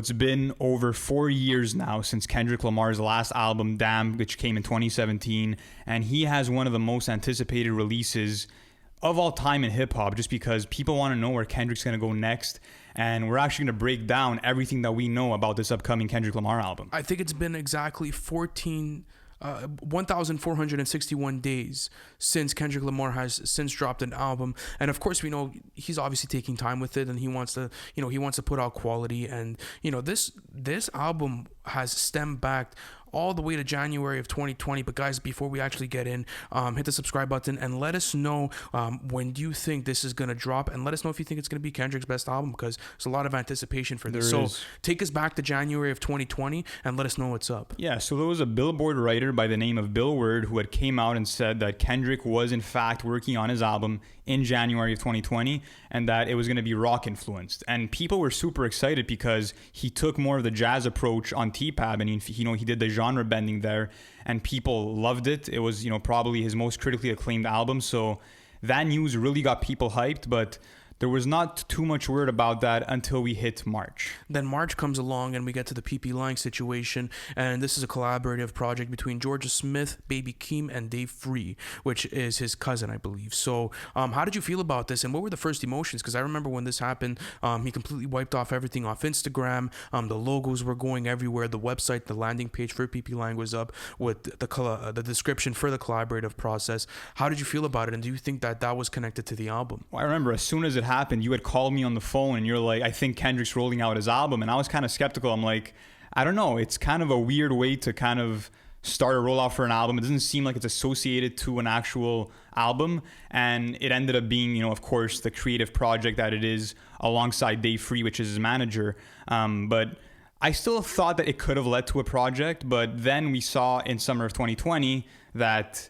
It's been over 4 years now since Kendrick Lamar's last album, Damn, which came in 2017, and he has one of the most anticipated releases of all time in hip-hop, just because people want to know where Kendrick's going to go next, and we're actually going to break down everything that we know about this upcoming Kendrick Lamar album. I think it's been exactly 1,461 days since Kendrick Lamar has since dropped an album, and of course we know he's obviously taking time with it, and he wants to put out quality, and this album has stemmed back all the way to January of 2020. But guys, before we actually get in, hit the subscribe button and let us know when you think this is gonna drop, and let us know if you think it's gonna be Kendrick's best album, because there's a lot of anticipation for this. So take us back to January of 2020 and let us know what's up. Yeah, so there was a Billboard writer by the name of Bill Word who had came out and said that Kendrick was in fact working on his album in January of 2020, and that it was going to be rock influenced. And people were super excited because he took more of the jazz approach on T-Pab, and he did the genre bending there, and people loved it. It was probably his most critically acclaimed album, so that news really got people hyped. But there was not too much word about that until we hit March. Then March comes along and we get to the PGlang situation, and this is a collaborative project between Georgia Smith, Baby Keem, and Dave Free, which is his cousin, I believe. So how did you feel about this, and what were the first emotions? Because I remember when this happened, he completely wiped off everything off Instagram. The logos were going everywhere. The website, the landing page for PGlang was up with the description for the collaborative process. How did you feel about it, and do you think that was connected to the album? Well, I remember as soon as it happened, you had called me on the phone and you're like, I think Kendrick's rolling out his album, and I was kind of skeptical. I'm like, I don't know, it's kind of a weird way to kind of start a rollout for an album. It doesn't seem like it's associated to an actual album, and it ended up being, of course, the creative project that it is alongside Dave Free, which is his manager. But I still thought that it could have led to a project, but then we saw in summer of 2020 that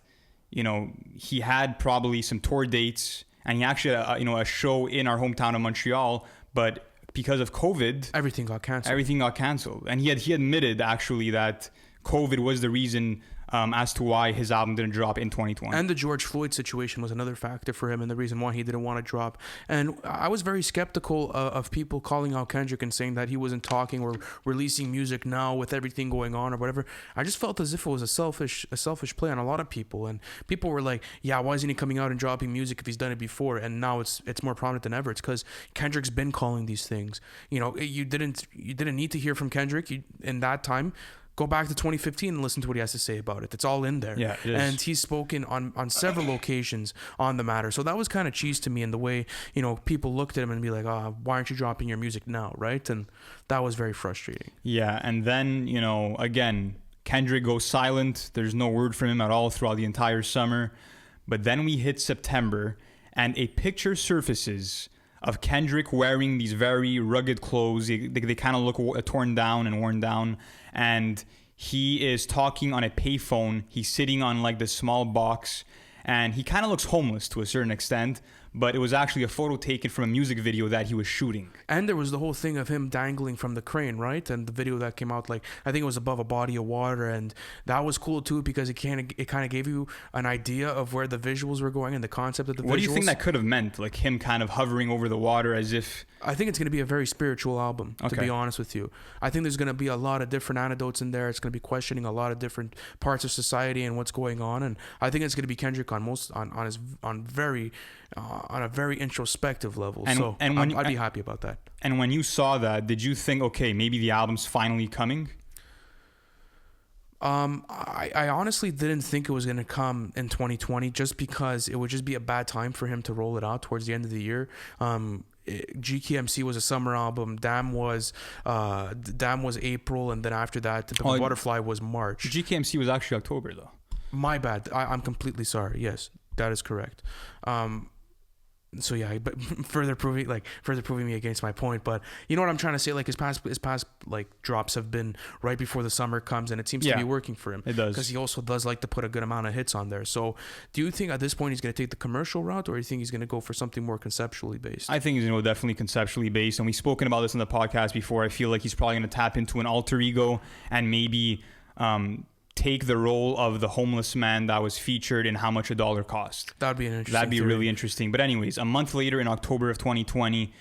he had probably some tour dates, and he actually had a show in our hometown of Montreal, but because of COVID, everything got canceled. And he admitted actually that COVID was the reason as to why his album didn't drop in 2020. And the George Floyd situation was another factor for him, and the reason why he didn't want to drop. And I was very skeptical of people calling out Kendrick and saying that he wasn't talking or releasing music now with everything going on or whatever. I just felt as if it was a selfish play on a lot of people, and people were like, yeah, why isn't he coming out and dropping music if he's done it before? And now it's more prominent than ever. It's because Kendrick's been calling these things. You didn't need to hear from Kendrick in that time. Go back to 2015 and listen to what he has to say about it. It's all in there. Yeah, it is. And he's spoken on several occasions on the matter. So that was kind of cheese to me in the way, people looked at him and be like, why aren't you dropping your music now, right? And that was very frustrating. Yeah, and then, again, Kendrick goes silent. There's no word from him at all throughout the entire summer. But then we hit September, and a picture surfaces of Kendrick wearing these very rugged clothes. They kind of look torn down and worn down. And he is talking on a payphone. He's sitting on like this small box, and he kind of looks homeless to a certain extent. But it was actually a photo taken from a music video that he was shooting. And there was the whole thing of him dangling from the crane, right? And the video that came out, I think it was above a body of water, and that was cool too, because it kind of gave you an idea of where the visuals were going and the concept of the visuals. What do you think that could have meant? Like him kind of hovering over the water as if... I think it's going to be a very spiritual album, to be honest with you. I think there's going to be a lot of different anecdotes in there. It's going to be questioning a lot of different parts of society and what's going on, and I think it's going to be Kendrick on a very introspective level. I'd be happy about that. And when you saw that, did you think, okay, maybe the album's finally coming? I honestly didn't think it was going to come in 2020, just because it would just be a bad time for him to roll it out towards the end of the year. GKMC was a summer album. Damn was April, and then after that, The Butterfly was March. GKMC was actually October, though. My bad. I'm completely sorry. Yes, that is correct. So yeah, but further proving me against my point. But you know what I'm trying to say? Like his past drops have been right before the summer comes, and it seems to be working for him. It does, because he also does like to put a good amount of hits on there. So do you think at this point he's going to take the commercial route, or do you think he's going to go for something more conceptually based? I think he's definitely conceptually based, and we've spoken about this in the podcast before. I feel like he's probably going to tap into an alter ego and maybe take the role of the homeless man that was featured in How Much a Dollar Cost. That'd be an interesting That'd be theory. really interesting. But anyways, a month later in October of 2020,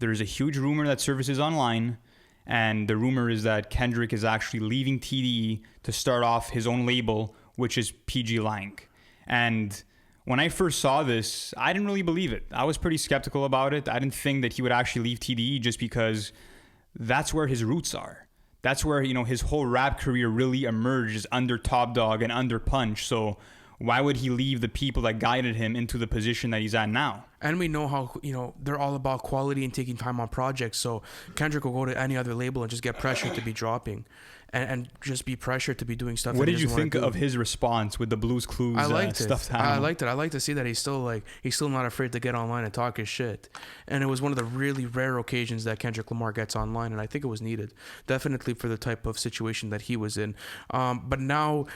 there's a huge rumor that surfaces online, And the rumor is that Kendrick is actually leaving TDE to start off his own label, which is PGlang. And when I first saw this, I didn't really believe it. I was pretty skeptical about it. I didn't think that he would actually leave TDE just because that's where his roots are. That's where, his whole rap career really emerged under Top Dog and under Punch. So why would he leave the people that guided him into the position that he's at now? And we know how, they're all about quality and taking time on projects. So Kendrick will go to any other label and just get pressured to be dropping and just be pressured to be doing stuff. What did you think of his response with the Blues Clues stuff? I liked it. I like to see that he's still not afraid to get online and talk his shit. And it was one of the really rare occasions that Kendrick Lamar gets online, and I think it was needed, definitely for the type of situation that he was in. But now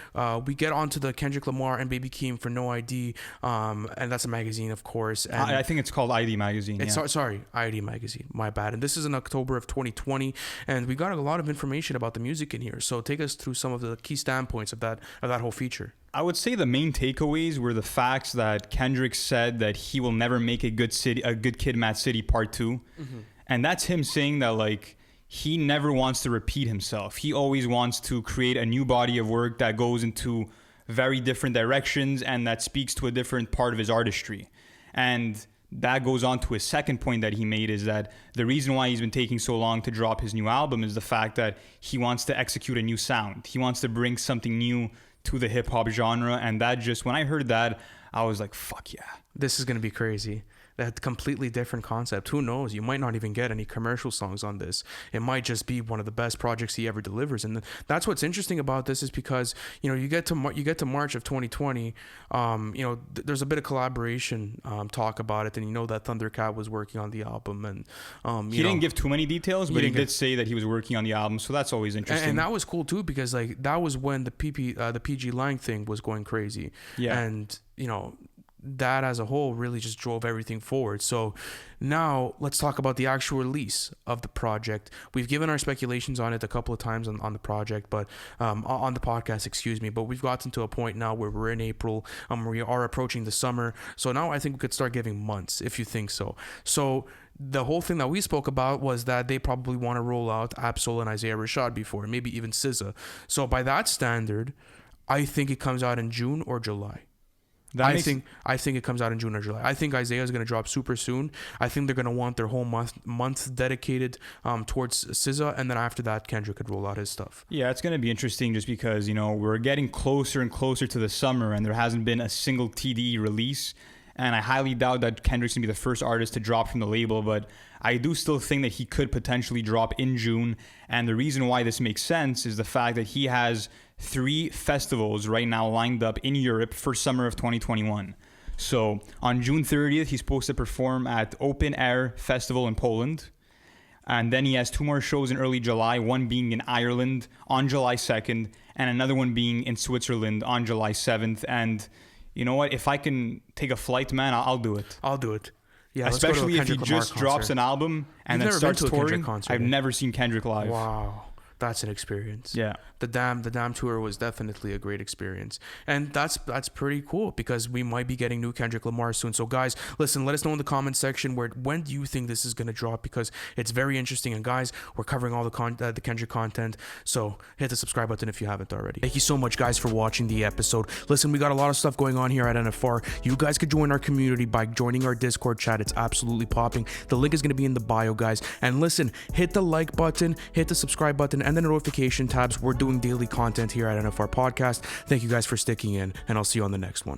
we get onto the Kendrick Lamar and Baby Keem for No ID, and that's a magazine, of course. And I think it's called ID Magazine. Sorry, ID Magazine. My bad. And this is in October of 2020, and we got a lot of information about the music in here. So take us through some of the key standpoints of that whole feature. I would say the main takeaways were the facts that Kendrick said that he will never make a Good Kid, Mad City Part 2. Mm-hmm. And that's him saying that he never wants to repeat himself. He always wants to create a new body of work that goes into very different directions and that speaks to a different part of his artistry. And that goes on to his second point that he made, is that the reason why he's been taking so long to drop his new album is the fact that he wants to execute a new sound. He wants to bring something new to the hip hop genre. And that just, when I heard that, I was like, fuck yeah. This is going to be crazy. That's a completely different concept. Who knows? You might not even get any commercial songs on this. It might just be one of the best projects he ever delivers. And that's what's interesting about this, is because, you get to March of 2020, there's a bit of collaboration talk about it. And that Thundercat was working on the album. And he didn't give too many details, but he did say that he was working on the album. So that's always interesting. And that was cool too, because that was when the PGlang thing was going crazy. Yeah. And, that as a whole really just drove everything forward. So now let's talk about the actual release of the project. We've given our speculations on it a couple of times on the project, but on the podcast, but we've gotten to a point now where we're in April. We are approaching the summer. So now I think we could start giving months, if you think so. So the whole thing that we spoke about was that they probably want to roll out Absol and Isaiah Rashad before, maybe even SZA. So by that standard, I think it comes out in June or July. I think it comes out in June or July. I think Isaiah is going to drop super soon. I think they're going to want their whole month dedicated towards SZA, and then after that, Kendrick could roll out his stuff. Yeah, it's going to be interesting just because, we're getting closer and closer to the summer, and there hasn't been a single TDE release. And I highly doubt that Kendrick's going to be the first artist to drop from the label, but I do still think that he could potentially drop in June. And the reason why this makes sense is the fact that he has 3 festivals right now lined up in Europe for summer of 2021. So on June 30th, he's supposed to perform at Open Air Festival in Poland. And then he has 2 more shows in early July, one being in Ireland on July 2nd, and another one being in Switzerland on July 7th. And you know what? If I can take a flight, man, I'll do it. I'll do it. Yeah, especially if he just drops an album and then starts touring. I've never seen Kendrick live. Wow. That's an experience. Yeah. The Damn tour was definitely a great experience. And that's pretty cool, because we might be getting new Kendrick Lamar soon. So guys, listen, let us know in the comments section when do you think this is going to drop, because it's very interesting. And guys, we're covering all the Kendrick content. So hit the subscribe button if you haven't already. Thank you so much, guys, for watching the episode. Listen, we got a lot of stuff going on here at NFR. You guys could join our community by joining our Discord chat. It's absolutely popping. The link is going to be in the bio, guys. And listen, hit the like button, hit the subscribe button, and the notification tabs. We're doing daily content here at NFR Podcast. Thank you guys for sticking in, and I'll see you on the next one.